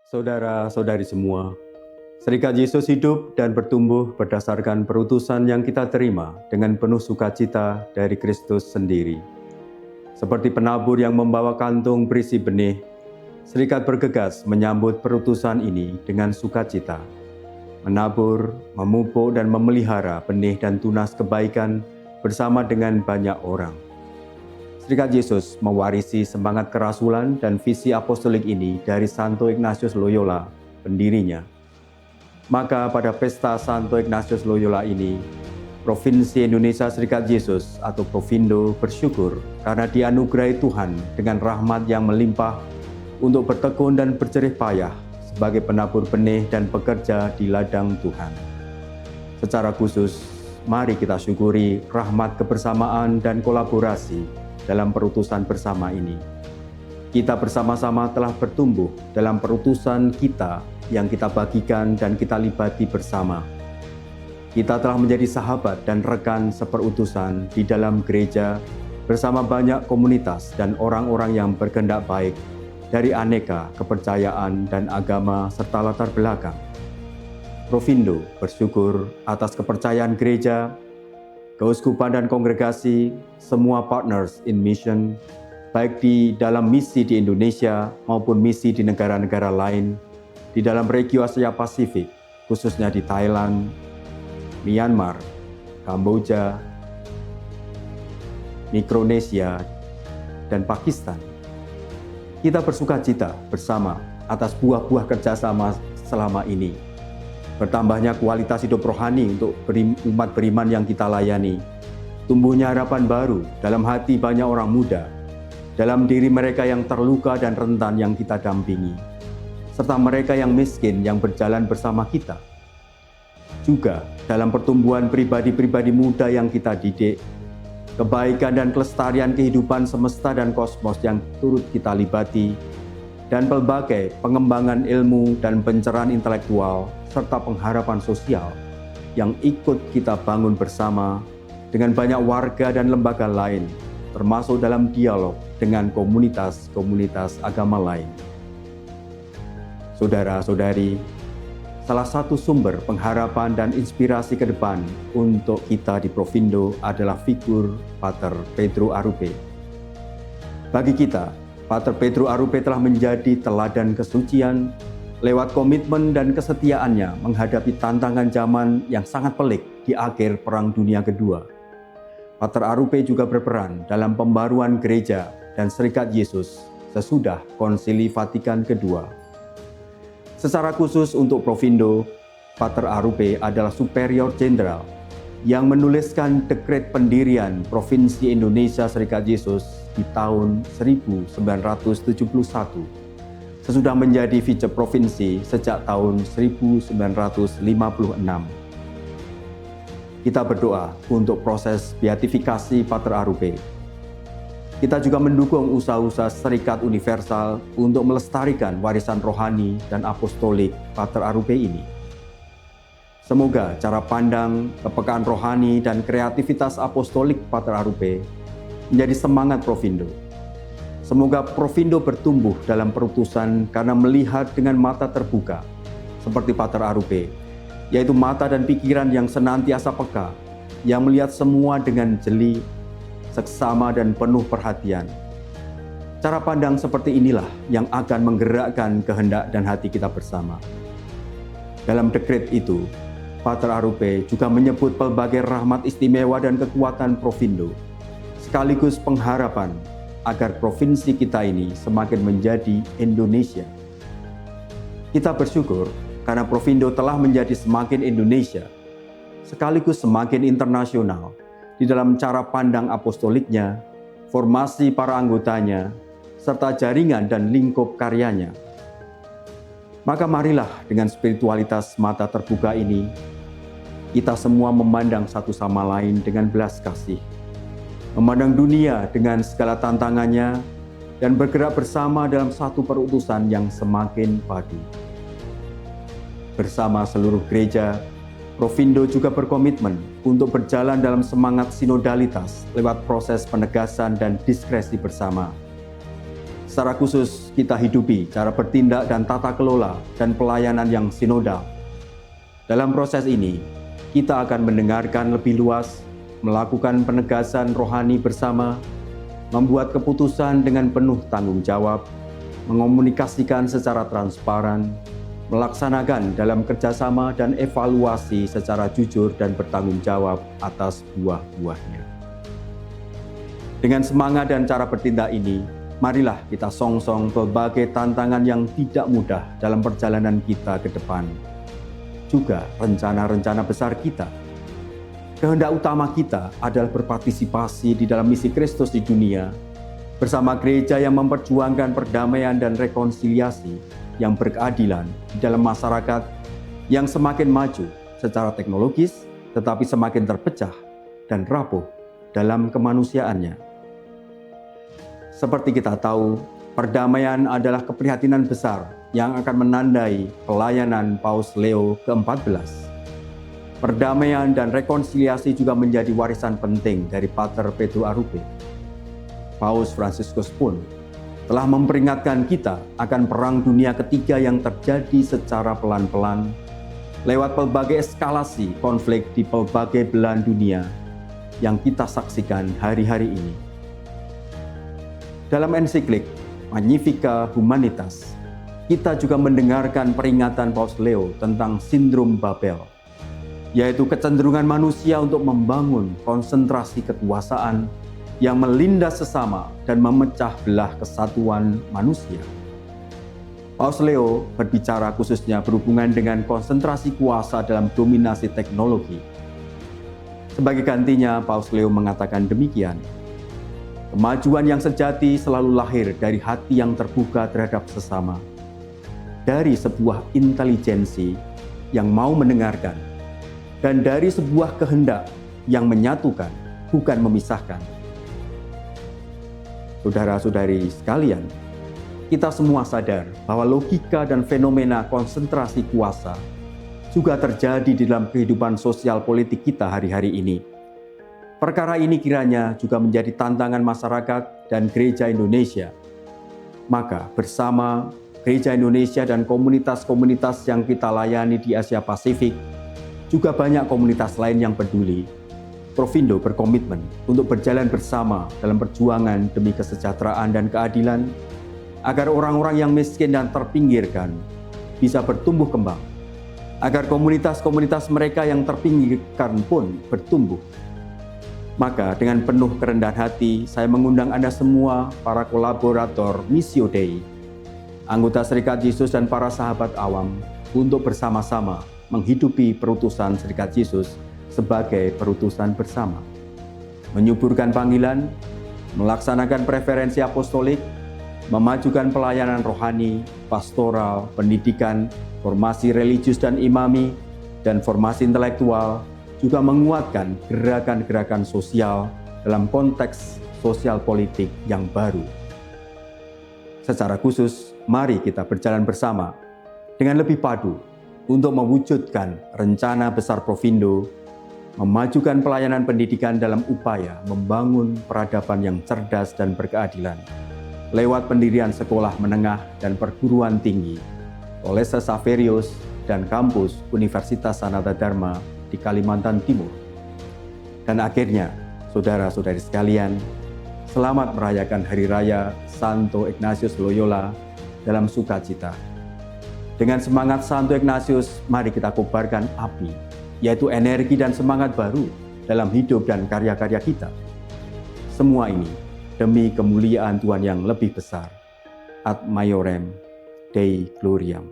Saudara-saudari semua, Serikat Yesus hidup dan bertumbuh berdasarkan perutusan yang kita terima dengan penuh sukacita dari Kristus sendiri. Seperti penabur yang membawa kantung berisi benih, Serikat bergegas menyambut perutusan ini dengan sukacita. Menabur, memupuk dan memelihara benih dan tunas kebaikan bersama dengan banyak orang. Serikat Yesus mewarisi semangat kerasulan dan visi apostolik ini dari Santo Ignatius Loyola, pendirinya. Maka pada pesta Santo Ignatius Loyola ini, Provinsi Indonesia Serikat Yesus atau Provindo bersyukur karena dianugerahi Tuhan dengan rahmat yang melimpah untuk bertekun dan berjerih payah sebagai penabur benih dan pekerja di ladang Tuhan. Secara khusus, mari kita syukuri rahmat kebersamaan dan kolaborasi dalam perutusan bersama ini. Kita bersama-sama telah bertumbuh dalam perutusan kita yang kita bagikan dan kita libati bersama. Kita telah menjadi sahabat dan rekan seperutusan di dalam gereja bersama banyak komunitas dan orang-orang yang berkehendak baik dari aneka kepercayaan dan agama serta latar belakang. Provindo bersyukur atas kepercayaan gereja, keuskupan dan kongregasi, semua partners in mission, baik di dalam misi di Indonesia maupun misi di negara-negara lain, di dalam regio Asia Pasifik, khususnya di Thailand, Myanmar, Kamboja, Mikronesia, dan Pakistan. Kita bersukacita bersama atas buah-buah kerjasama selama ini. Bertambahnya kualitas hidup rohani untuk umat beriman yang kita layani. Tumbuhnya harapan baru dalam hati banyak orang muda, dalam diri mereka yang terluka dan rentan yang kita dampingi, serta mereka yang miskin yang berjalan bersama kita. Juga dalam pertumbuhan pribadi-pribadi muda yang kita didik, kebaikan dan kelestarian kehidupan semesta dan kosmos yang turut kita libati, dan pelbagai pengembangan ilmu dan pencerahan intelektual serta pengharapan sosial yang ikut kita bangun bersama dengan banyak warga dan lembaga lain, termasuk dalam dialog dengan komunitas-komunitas agama lain. Saudara-saudari, salah satu sumber pengharapan dan inspirasi ke depan untuk kita di Provindo adalah figur Pater Pedro Arrupe. Bagi kita, Pater Pedro Arrupe telah menjadi teladan kesucian lewat komitmen dan kesetiaannya menghadapi tantangan zaman yang sangat pelik di akhir Perang Dunia Kedua. Pater Arrupe juga berperan dalam pembaruan gereja dan Serikat Yesus sesudah Konsili Vatikan Kedua. Secara khusus untuk Provindo, Pater Arrupe adalah Superior Jenderal yang menuliskan dekret pendirian Provinsi Indonesia Serikat Yesus di tahun 1971, sesudah menjadi vice provinsi sejak tahun 1956. Kita berdoa untuk proses beatifikasi Pater Arrupe. Kita juga mendukung usaha-usaha Serikat Universal untuk melestarikan warisan rohani dan apostolik Pater Arrupe ini. Semoga cara pandang, kepekaan rohani, dan kreativitas apostolik Pater Arrupe menjadi semangat Provindo. Semoga Provindo bertumbuh dalam perutusan karena melihat dengan mata terbuka, seperti Pater Arrupe, yaitu mata dan pikiran yang senantiasa peka, yang melihat semua dengan jeli, seksama dan penuh perhatian. Cara pandang seperti inilah yang akan menggerakkan kehendak dan hati kita bersama. Dalam dekret itu, Pater Arrupe juga menyebut pelbagai rahmat istimewa dan kekuatan Provindo, sekaligus pengharapan agar provinsi kita ini semakin menjadi Indonesia. Kita bersyukur karena Provindo telah menjadi semakin Indonesia, sekaligus semakin internasional di dalam cara pandang apostoliknya, formasi para anggotanya, serta jaringan dan lingkup karyanya. Maka marilah dengan spiritualitas mata terbuka ini, kita semua memandang satu sama lain dengan belas kasih, memandang dunia dengan segala tantangannya, dan bergerak bersama dalam satu perutusan yang semakin padu. Bersama seluruh gereja, Provindo juga berkomitmen untuk berjalan dalam semangat sinodalitas lewat proses penegasan dan diskresi bersama. Secara khusus kita hidupi cara bertindak dan tata kelola dan pelayanan yang sinodal. Dalam proses ini, kita akan mendengarkan lebih luas, melakukan penegasan rohani bersama, membuat keputusan dengan penuh tanggung jawab, mengomunikasikan secara transparan, melaksanakan dalam kerjasama dan evaluasi secara jujur dan bertanggung jawab atas buah-buahnya. Dengan semangat dan cara bertindak ini, marilah kita songsong berbagai tantangan yang tidak mudah dalam perjalanan kita ke depan. Juga rencana-rencana besar kita. Kehendak utama kita adalah berpartisipasi di dalam misi Kristus di dunia, bersama gereja yang memperjuangkan perdamaian dan rekonsiliasi yang berkeadilan di dalam masyarakat yang semakin maju secara teknologis, tetapi semakin terpecah dan rapuh dalam kemanusiaannya. Seperti kita tahu, perdamaian adalah keprihatinan besar yang akan menandai pelayanan Paus Leo ke-14. Perdamaian dan rekonsiliasi juga menjadi warisan penting dari Pater Pedro Arrupe. Paus Fransiskus pun telah memperingatkan kita akan perang dunia ketiga yang terjadi secara pelan-pelan lewat pelbagai eskalasi konflik di pelbagai belahan dunia yang kita saksikan hari-hari ini. Dalam ensiklik Magnificat Humanitas, kita juga mendengarkan peringatan Paus Leo tentang sindrom Babel, yaitu kecenderungan manusia untuk membangun konsentrasi kekuasaan yang melindas sesama dan memecah belah kesatuan manusia. Paus Leo berbicara khususnya berhubungan dengan konsentrasi kuasa dalam dominasi teknologi. Sebagai gantinya, Paus Leo mengatakan demikian, kemajuan yang sejati selalu lahir dari hati yang terbuka terhadap sesama, dari sebuah intelijensi yang mau mendengarkan, dan dari sebuah kehendak yang menyatukan, bukan memisahkan. Saudara-saudari sekalian, kita semua sadar bahwa logika dan fenomena konsentrasi kuasa juga terjadi di dalam kehidupan sosial politik kita hari-hari ini. Perkara ini kiranya juga menjadi tantangan masyarakat dan gereja Indonesia. Maka bersama gereja Indonesia dan komunitas-komunitas yang kita layani di Asia Pasifik, juga banyak komunitas lain yang peduli. Provindo berkomitmen untuk berjalan bersama dalam perjuangan demi kesejahteraan dan keadilan, agar orang-orang yang miskin dan terpinggirkan bisa bertumbuh kembang, agar komunitas-komunitas mereka yang terpinggirkan pun bertumbuh. Maka dengan penuh kerendahan hati, saya mengundang Anda semua, para kolaborator Missio Dei, anggota Serikat Yesus dan para sahabat awam, untuk bersama-sama menghidupi perutusan Serikat Yesus sebagai perutusan bersama. Menyuburkan panggilan, melaksanakan preferensi apostolik, memajukan pelayanan rohani, pastoral, pendidikan, formasi religius dan imami, dan formasi intelektual, juga menguatkan gerakan-gerakan sosial dalam konteks sosial politik yang baru. Secara khusus, mari kita berjalan bersama dengan lebih padu untuk mewujudkan rencana besar Provindo, memajukan pelayanan pendidikan dalam upaya membangun peradaban yang cerdas dan berkeadilan lewat pendirian sekolah menengah dan perguruan tinggi, Kolese Xaverius, dan kampus Universitas Sanata Dharma di Kalimantan Timur. Dan akhirnya, saudara-saudari sekalian, selamat merayakan Hari Raya Santo Ignatius Loyola dalam sukacita. Dengan semangat Santo Ignatius, mari kita kobarkan api, yaitu energi dan semangat baru dalam hidup dan karya-karya kita. Semua ini demi kemuliaan Tuhan yang lebih besar. Ad Maiorem Dei Gloriam.